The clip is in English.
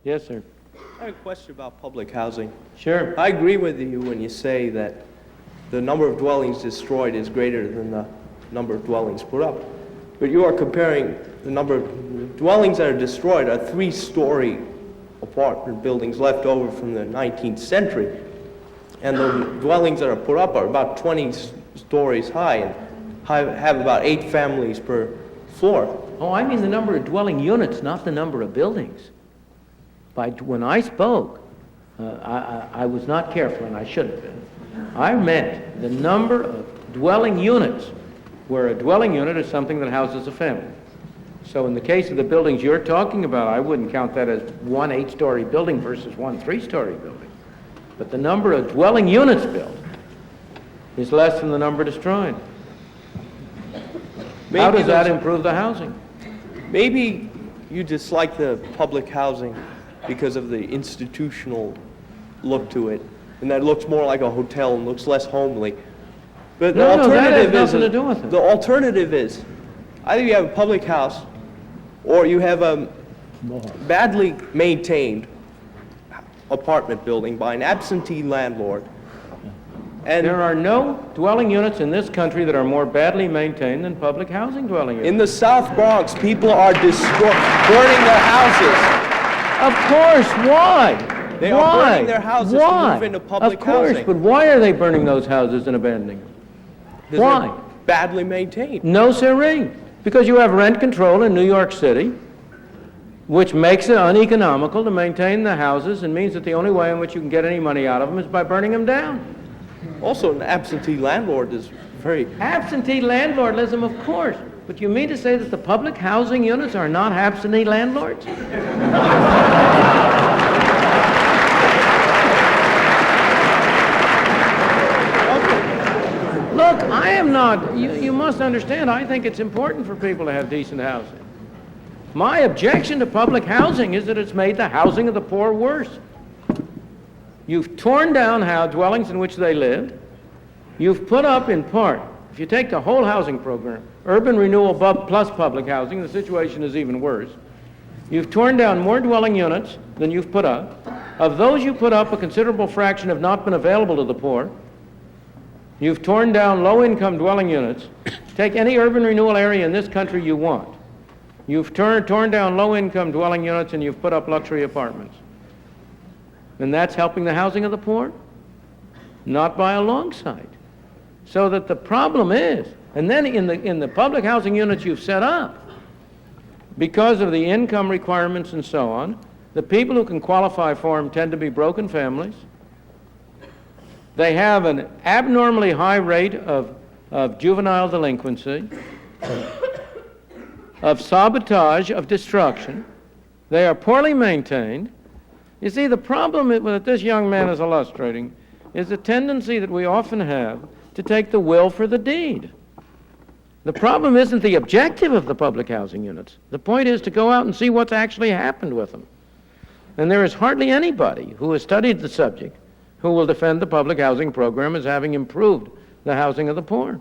Yes, sir. I have a question about public housing. Sure. I agree with you when you say that the number of dwellings destroyed is greater than the number of dwellings put up. But you are comparing the number of dwellings that are destroyed are three-story apartment buildings left over from the 19th century. And the dwellings that are put up are about 20 stories high and have about 8 families per floor. Oh, I mean the number of dwelling units, not the number of buildings. When I spoke, I was not careful, and I should have been. I meant the number of dwelling units, where a dwelling unit is something that houses a family. So in the case of the buildings you're talking about, I wouldn't count that as one 8-story building versus one 3-story building. But the number of dwelling units built is less than the number destroyed. How does that improve the housing? Maybe you dislike the public housing because of the institutional look to it, and that it looks more like a hotel and looks less homely. But the alternative that has nothing to do with it. The alternative is either you have a public house or you have a badly maintained apartment building by an absentee landlord. And there are no dwelling units in this country that are more badly maintained than public housing dwelling units. In the South Bronx, people are burning their houses. Of course, why? They are burning their houses to move into public housing. Of course, but why are they burning those houses and abandoning them? Why? They're badly maintained. No, sirree. Because you have rent control in New York City, which makes it uneconomical to maintain the houses and means that the only way in which you can get any money out of them is by burning them down. Also, an absentee landlord is very... Absentee landlordism, of course. But you mean to say that the public housing units are not absentee landlords? Look, I am not... You must understand, I think it's important for people to have decent housing. My objection to public housing is that it's made the housing of the poor worse. You've torn down dwellings in which they lived. You've put up, in part, if you take the whole housing program, urban renewal plus public housing, the situation is even worse. You've torn down more dwelling units than you've put up. Of those you put up, a considerable fraction have not been available to the poor. You've torn down low-income dwelling units. Take any urban renewal area in this country you want. You've torn down low-income dwelling units and you've put up luxury apartments. And that's helping the housing of the poor? Not by a long sight. So that the problem is, and then in the public housing units you've set up, because of the income requirements and so on, the people who can qualify for them tend to be broken families. They have an abnormally high rate of juvenile delinquency, of sabotage, of destruction. They are poorly maintained. You see, the problem that this young man is illustrating is the tendency that we often have to take the will for the deed. The problem isn't the objective of the public housing units. The point is to go out and see what's actually happened with them. And there is hardly anybody who has studied the subject who will defend the public housing program as having improved the housing of the poor.